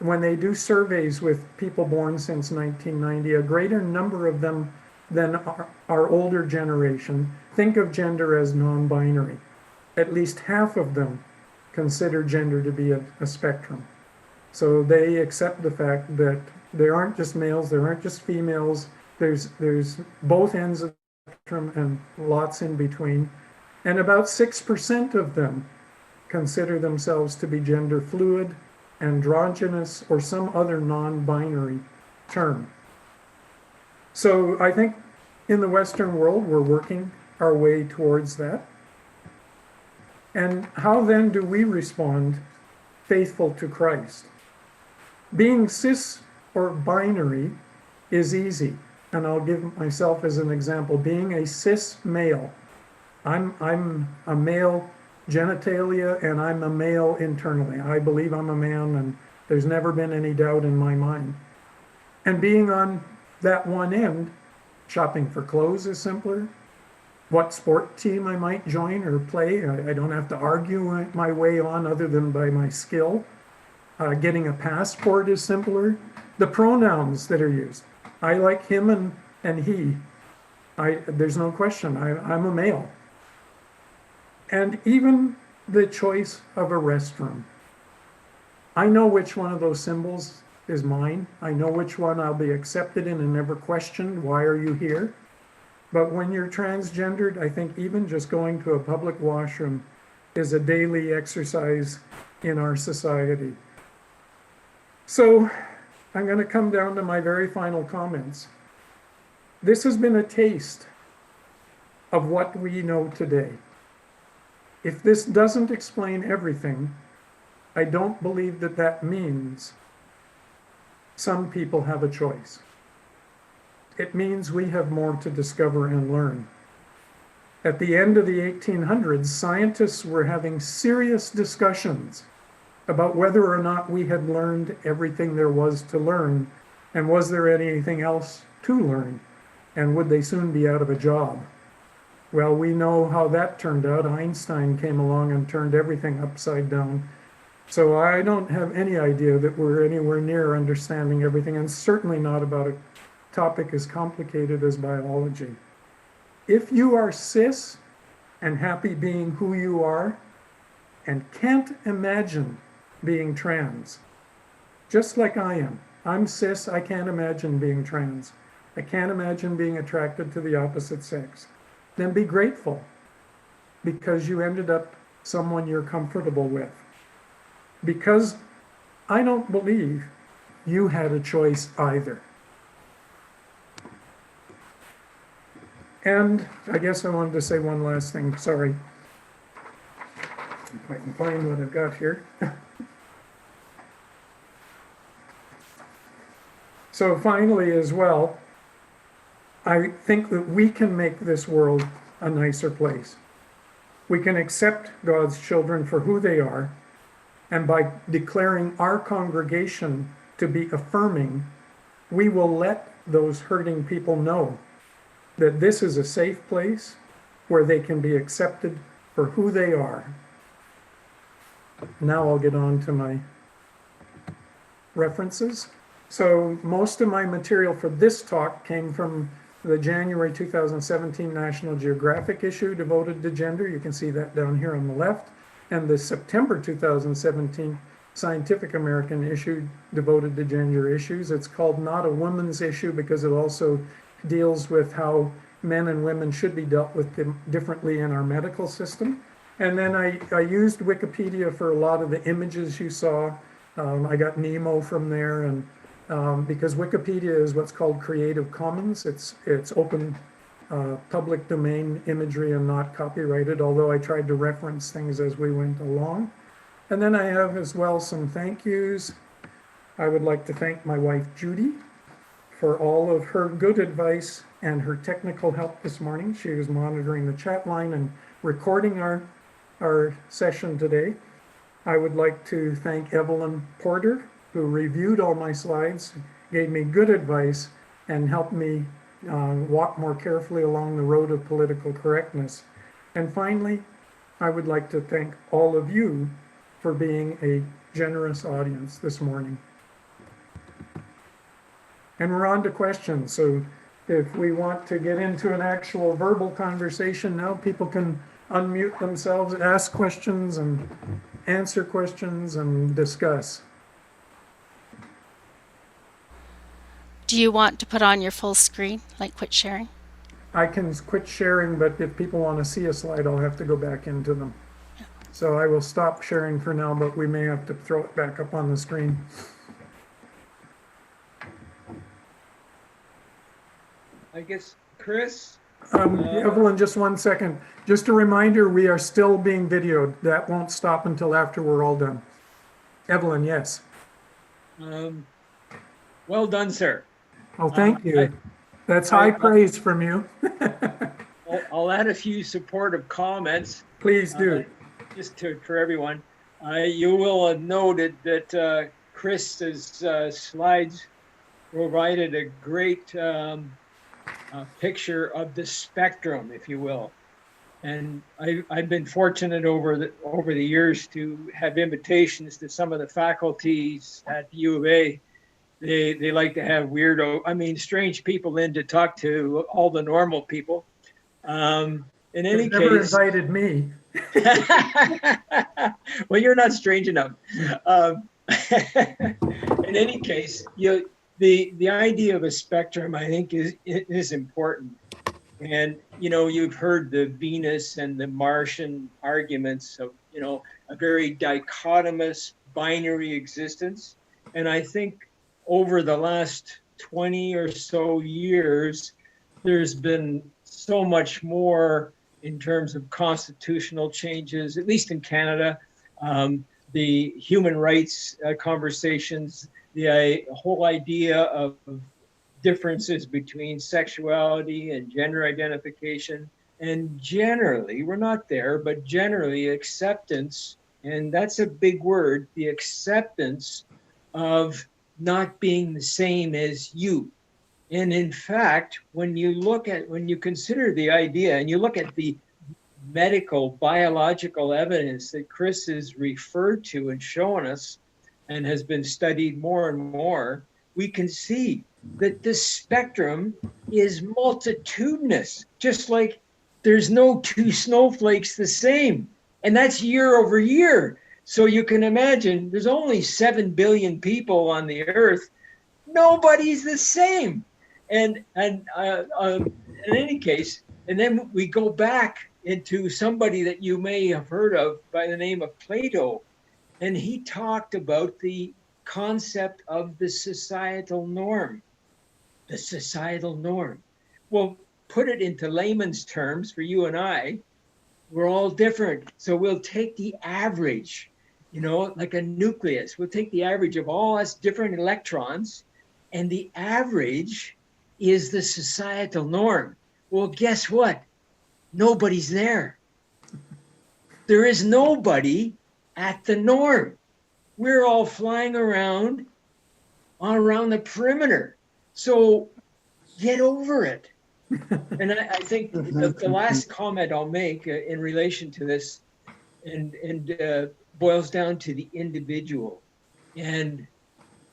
when they do surveys with people born since 1990, a greater number of them than our older generation think of gender as non-binary. At least half of them consider gender to be a spectrum. So they accept the fact that there aren't just males, there aren't just females, there's both ends of the spectrum and lots in between. And about 6% of them consider themselves to be gender fluid, androgynous, or some other non-binary term. So I think in the Western world, we're working our way towards that. And how then do we respond faithful to Christ? Being cis or binary is easy. And I'll give myself as an example. Being a cis male, I'm a male genitalia and I'm a male internally. I believe I'm a man and there's never been any doubt in my mind. And being on that one end, shopping for clothes is simpler. What sport team I might join or play, I don't have to argue my way on other than by my skill. Getting a passport is simpler. The pronouns that are used, I like him and he. There's no question, I'm a male. And even the choice of a restroom. I know which one of those symbols is mine. I know which one I'll be accepted in and never questioned. Why are you here? But when you're transgendered, I think even just going to a public washroom is a daily exercise in our society. So I'm going to come down to my very final comments. This has been a taste of what we know today. If this doesn't explain everything, I don't believe that that means some people have a choice. It means we have more to discover and learn. At the end of the 1800s, scientists were having serious discussions about whether or not we had learned everything there was to learn, and was there anything else to learn, and would they soon be out of a job? Well, we know how that turned out. Einstein came along and turned everything upside down. So I don't have any idea that we're anywhere near understanding everything, and certainly not about a topic as complicated as biology. If you are cis and happy being who you are and can't imagine being trans, just like I am. I'm cis, I can't imagine being trans. I can't imagine being attracted to the opposite sex. Then be grateful because you ended up someone you're comfortable with. Because I don't believe you had a choice either. And I guess I wanted to say one last thing, sorry. If I can find what I've got here. So finally as well, I think that we can make this world a nicer place. We can accept God's children for who they are, and by declaring our congregation to be affirming, we will let those hurting people know that this is a safe place where they can be accepted for who they are. Now I'll get on to my references. So most of my material for this talk came from the January 2017 National Geographic issue devoted to gender. You can see that down here on the left. And the September 2017 Scientific American issue devoted to gender issues. It's called Not a Woman's Issue because it also deals with how men and women should be dealt with differently in our medical system. And then I used Wikipedia for a lot of the images you saw. I got Nemo from there, and because Wikipedia is what's called Creative Commons. It's open public domain imagery and not copyrighted, although I tried to reference things as we went along. And then I have as well some thank yous. I would like to thank my wife, Judy, for all of her good advice and her technical help this morning. She was monitoring the chat line and recording our session today. I would like to thank Evelyn Porter, who reviewed all my slides, gave me good advice, and helped me walk more carefully along the road of political correctness. And finally, I would like to thank all of you for being a generous audience this morning. And we're on to questions. So if we want to get into an actual verbal conversation now, people can unmute themselves, ask questions and answer questions and discuss. Do you want to put on your full screen, like quit sharing? I can quit sharing, but if people want to see a slide, I'll have to go back into them. So I will stop sharing for now, but we may have to throw it back up on the screen. I guess, Chris? Evelyn, just 1 second. Just a reminder, we are still being videoed. That won't stop until after we're all done. Evelyn, yes. Well done, sir. Oh, thank you. That's high praise from you. I'll add a few supportive comments. Please do. Just for everyone. You will have noted that Chris's slides provided a great picture of the spectrum, if you will. And I've been fortunate over the years to have invitations to some of the faculties at the U of A. They like to have strange people in to talk to all the normal people. In any case, never invited me. Well, you're not strange enough. In any case, the idea of a spectrum, I think, is important. And, you've heard the Venus and the Martian arguments of, a very dichotomous binary existence. And I think over the last 20 or so years, there's been so much more in terms of constitutional changes, at least in Canada, the human rights conversations, the whole idea of differences between sexuality and gender identification. And generally, we're not there, but generally, acceptance, and that's a big word, the acceptance of not being the same as you. And in fact, when you consider the idea and you look at the medical, biological evidence that Chris has referred to and shown us and has been studied more and more, we can see that the spectrum is multitudinous, just like there's no two snowflakes the same. And that's year over year. So you can imagine there's only 7 billion people on the earth. Nobody's the same. And in any case, and then we go back into somebody that you may have heard of by the name of Plato. And he talked about the concept of the societal norm. The societal norm. Well, put it into layman's terms for you and I, we're all different. So we'll take the average, like a nucleus. We'll take the average of all us different electrons, and the average is the societal norm. Well, guess what? Nobody's there. There is nobody at the norm. We're all flying around the perimeter. So get over it. And I think the last comment I'll make in relation to this and boils down to the individual and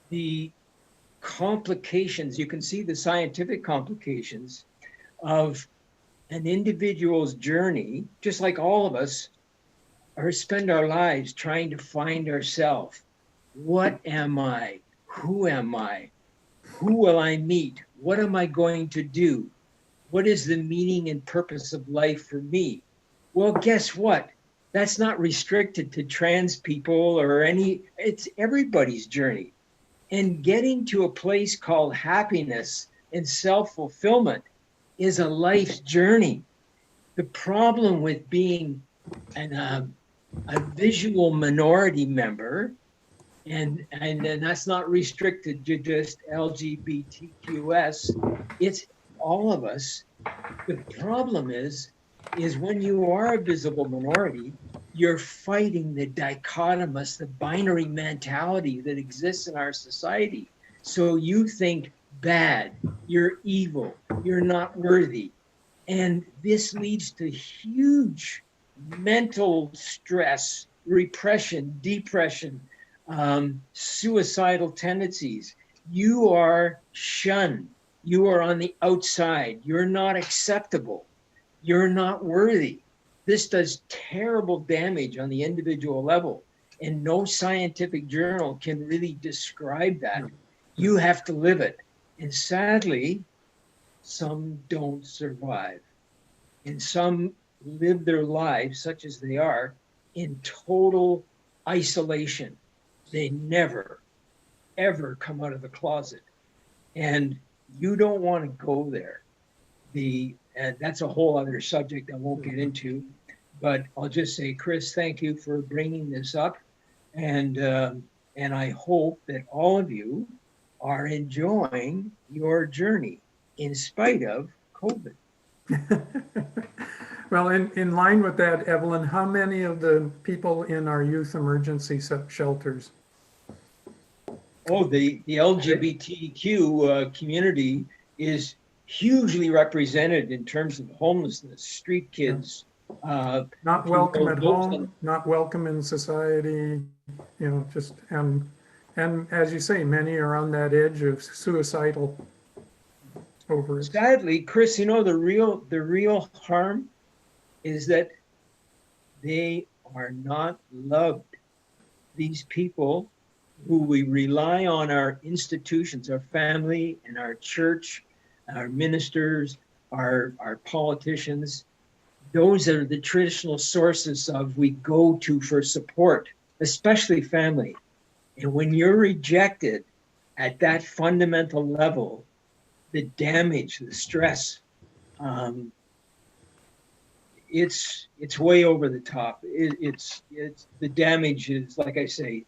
the complications. You can see the scientific complications of an individual's journey, just like all of us spend our lives trying to find ourselves. What am I? Who am I? Who will I meet? What am I going to do? What is the meaning and purpose of life for me? Well, guess what? That's not restricted to trans people it's everybody's journey. And getting to a place called happiness and self-fulfillment is a life's journey. The problem with being a visual minority member, and that's not restricted to just LGBTQS, it's all of us. The problem is when you are a visible minority, you're fighting the dichotomous, the binary mentality that exists in our society. So you think bad, you're evil, you're not worthy. And this leads to huge mental stress, repression, depression, suicidal tendencies. You are shunned. You are on the outside. You're not acceptable. You're not worthy. This does terrible damage on the individual level, and no scientific journal can really describe that. You have to live it. And sadly, some don't survive. And some live their lives, such as they are, in total isolation. They never, ever come out of the closet. And you don't want to go there. And that's a whole other subject I won't get into. But I'll just say, Chris, thank you for bringing this up. And I hope that all of you are enjoying your journey in spite of COVID. Well, in line with that, Evelyn, how many of the people in our youth emergency shelters? Oh, the LGBTQ community is hugely represented in terms of homelessness, street kids. Not welcome at home, not welcome in society, and as you say, many are on that edge of suicidal over it. Sadly, Chris, the real harm is that they are not loved. These people who we rely on our institutions, our family and our church, our ministers, our politicians, those are the traditional sources of we go to for support, especially family. And when you're rejected at that fundamental level, the damage, the stress, um, it's way over the top. It's the damage is, like I say,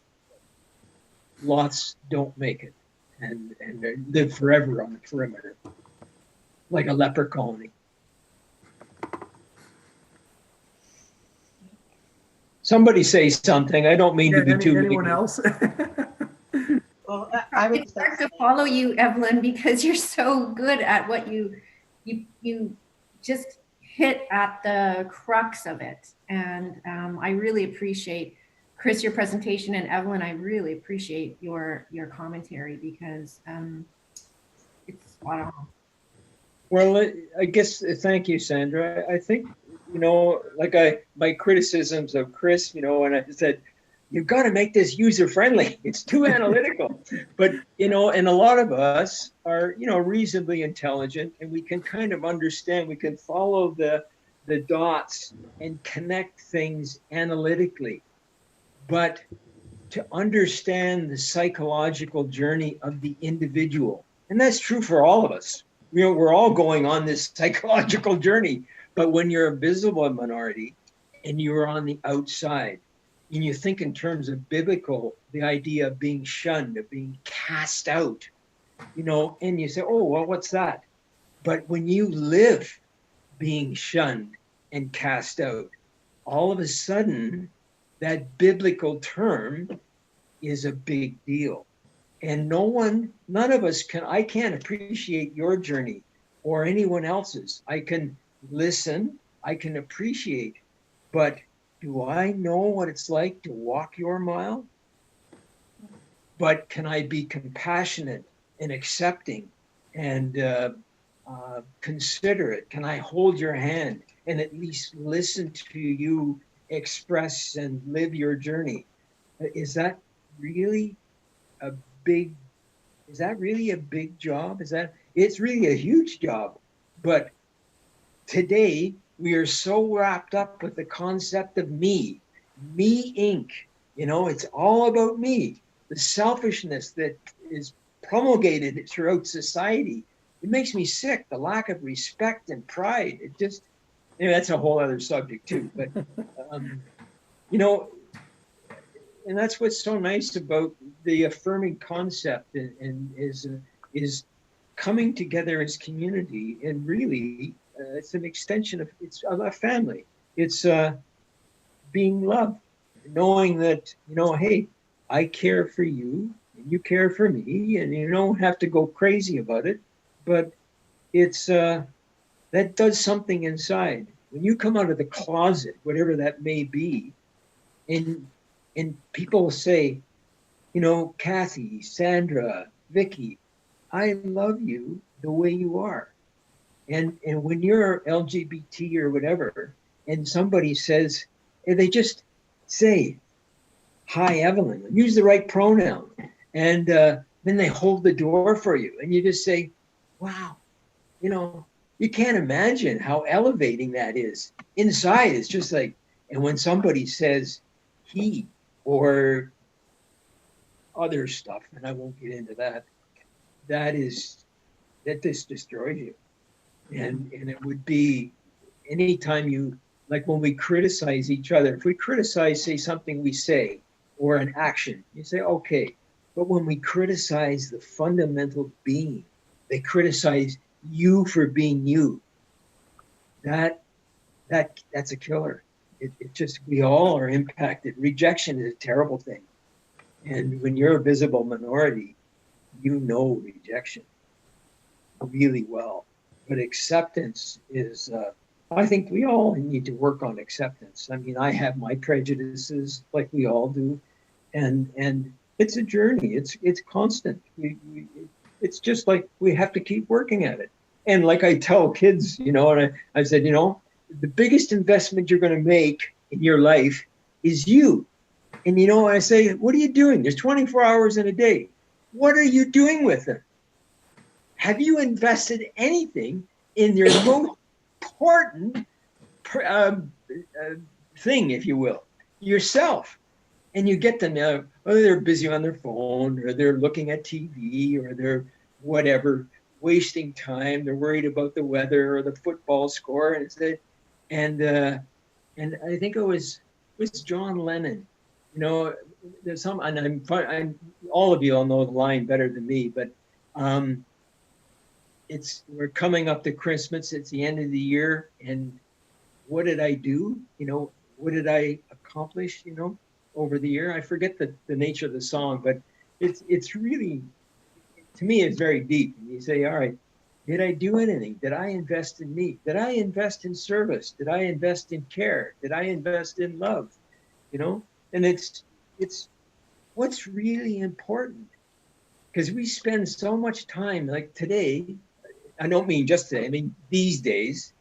lots don't make it, and they live forever on the perimeter, like a leper colony. Somebody say something. I don't mean to be too Anyone negative. else? Well, I would It's hard to follow you, Evelyn, because you're so good at what you just hit at the crux of it. And I really appreciate, Chris, your presentation, and Evelyn, I really appreciate your commentary, because it's spot on. Well, I guess thank you, Sandra. I think, like my criticisms of Chris, and I said, you've got to make this user friendly. It's too analytical. But, and a lot of us are, reasonably intelligent, and we can kind of understand, we can follow the dots and connect things analytically. But to understand the psychological journey of the individual, and that's true for all of us. We're all going on this psychological journey. But when you're a visible minority and you're on the outside, and you think in terms of biblical, the idea of being shunned, of being cast out, and you say, oh, well, what's that? But when you live being shunned and cast out, all of a sudden, that biblical term is a big deal. And none of us I can't appreciate your journey or anyone else's. I can listen, I can appreciate, but do I know what it's like to walk your mile? But can I be compassionate and accepting and considerate? Can I hold your hand and at least listen to you express and live your journey? Is that really a big job? It's really a huge job. But today we are so wrapped up with the concept of me Inc. It's all about me. The selfishness that is promulgated throughout society, it makes me sick. The lack of respect and pride, it just, that's a whole other subject too. But, and that's what's so nice about the affirming concept, and is coming together as community, and really it's an extension of a family. It's being loved, knowing that hey, I care for you and you care for me, and you don't have to go crazy about it, but it's that does something inside when you come out of the closet, whatever that may be, and people say, Kathy, Sandra, Vicky, I love you the way you are. And when you're LGBT or whatever, and somebody says, and they just say, hi, Evelyn, use the right pronoun. And then they hold the door for you. And you just say, wow, you can't imagine how elevating that is. Inside, it's just like, and when somebody says he or other stuff, and I won't get into that, that just destroys you. And it would be anytime like when we criticize each other, if we criticize, say, something we say or an action, you say, okay. But when we criticize the fundamental being, they criticize you for being you. That's a killer. It just, we all are impacted. Rejection is a terrible thing. And when you're a visible minority, rejection really well. But acceptance is, I think we all need to work on acceptance. I mean, I have my prejudices like we all do. And it's a journey. It's constant. It's just like we have to keep working at it. And like I tell kids, and I said, the biggest investment you're going to make in your life is you. And, I say, what are you doing? There's 24 hours in a day. What are you doing with them? Have you invested anything in your most important thing, if you will, yourself. And you get them now, whether they're busy on their phone or they're looking at TV or they're whatever, wasting time. They're worried about the weather or the football score. And I think it was John Lennon. You know, there's some, and I'm all of you all know the line better than me, but we're coming up to Christmas. It's the end of the year, and what did I do? You know, what did I accomplish? You know, over the year, I forget the nature of the song, but it's really, to me, it's very deep. And you say, all right, did I do anything? Did I invest in me? Did I invest in service? Did I invest in care? Did I invest in love? You know, and it's what's really important, because we spend so much time, like today. I don't mean just today. I mean these days.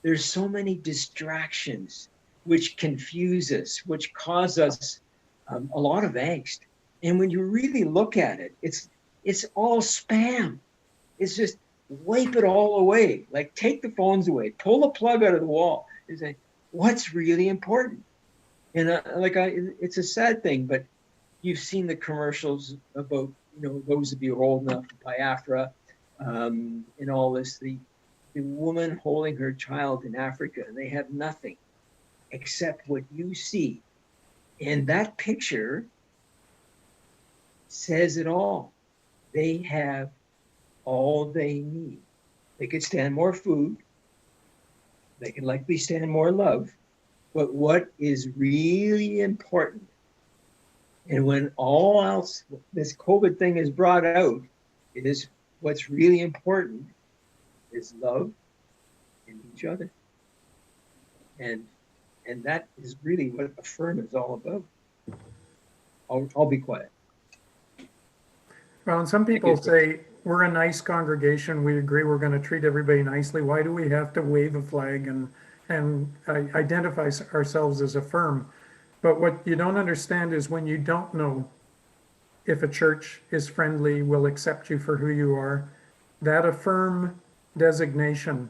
There's so many distractions which confuse us, which cause us a lot of angst. And when you really look at it, it's all spam. It's just wipe it all away. Like take the phones away, pull the plug out of the wall, and say, what's really important? And it's a sad thing, but you've seen the commercials about, you know, those of you who are old enough to buy Afra, and all this. The woman holding her child in Africa, and they have nothing except what you see. And that picture says it all. They have all they need. They could stand more food. They can likely stand more love. But what is really important, and when all else, this COVID thing is brought out, it is what's really important is love in each other. And that is really what Affirm is all about. I'll be quiet. Well, and some people say, we're a nice congregation, we agree we're going to treat everybody nicely. Why do we have to wave a flag and identify ourselves as Affirm? But what you don't understand is when you don't know if a church is friendly, will accept you for who you are, that Affirm designation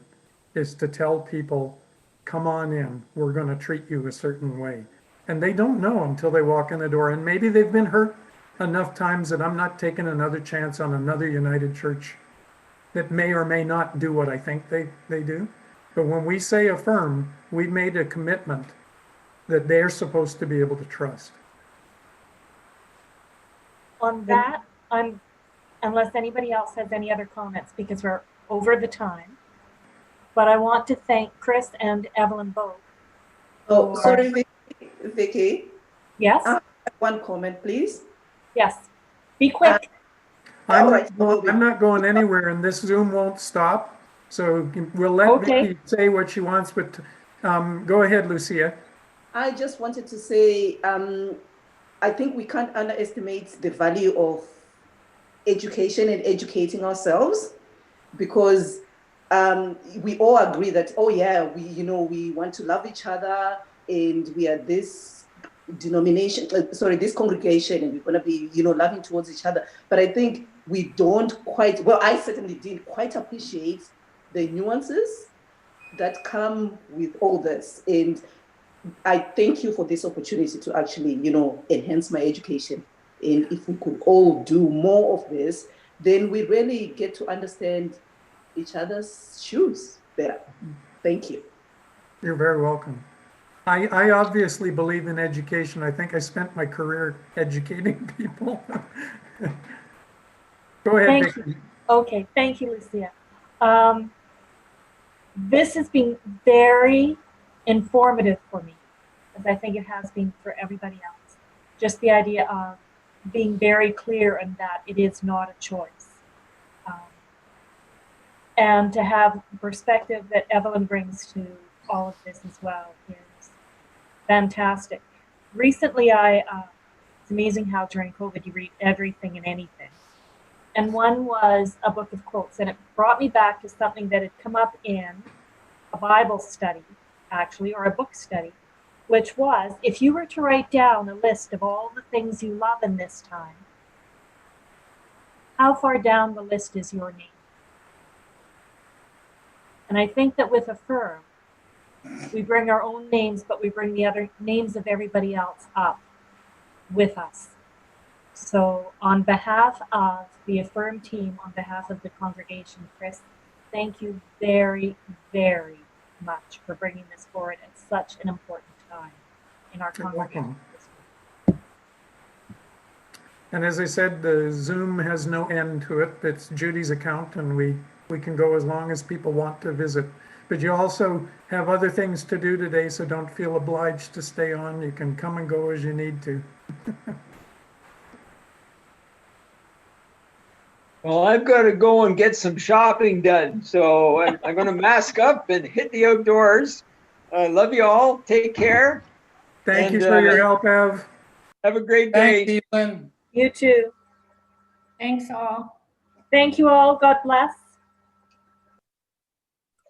is to tell people, come on in, we're going to treat you a certain way. And they don't know until they walk in the door. And maybe they've been hurt enough times that I'm not taking another chance on another United Church that may or may not do what I think they do. But when we say Affirm, we made a commitment that they're supposed to be able to trust. On that, unless anybody else has any other comments, because we're over the time. But I want to thank Chris and Evelyn both. Oh, sorry, Vicky. Yes? One comment, please. Yes. Be quick. I'm Alright, not going anywhere, and this Zoom won't stop. So we'll let Okay. Vicky say what she wants, but go ahead, Lucia. I just wanted to say, I think we can't underestimate the value of education and educating ourselves, because we all agree that, oh yeah, we want to love each other, and we are this denomination, this congregation, and we're going to be, loving towards each other. But I think we don't quite, well, I certainly didn't quite appreciate the nuances that come with all this. And I thank you for this opportunity to actually, enhance my education. And if we could all do more of this, then we really get to understand each other's shoes better. Thank you. You're very welcome. I obviously believe in education. I think I spent my career educating people. Go ahead, Thank Vicky. you. Okay, thank you, Lucia. This has been very informative for me, as I think it has been for everybody else. Just the idea of being very clear in that it is not a choice. And to have the perspective that Evelyn brings to all of this as well is fantastic. Recently, it's amazing how during COVID you read everything and anything. And one was a book of quotes, and it brought me back to something that had come up in a Bible study, actually, or a book study, which was, if you were to write down a list of all the things you love in this time, how far down the list is your name? And I think that with Affirm, we bring our own names, but we bring the other names of everybody else up with us. So on behalf of the Affirm team, on behalf of the congregation, Chris, thank you very, very much for bringing this forward at such an important time in our You're congregation. welcome. And as I said, the Zoom has no end to it. It's Judy's account, and we can go as long as people want to visit. But you also have other things to do today, so don't feel obliged to stay on. You can come and go as you need to. Well, I've got to go and get some shopping done. So I'm going to mask up and hit the outdoors. Love you all. Take care. Thank you And, for your help, Ev. Have a great day. Thanks, Ethan. You too. Thanks all. Thank you all. God bless.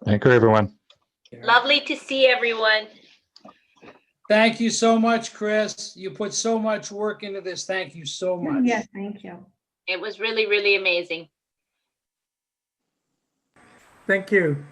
Thank you, everyone. Lovely to see everyone. Thank you so much, Chris. You put so much work into this. Thank you so much. Yeah, thank you. It was really, really amazing. Thank you.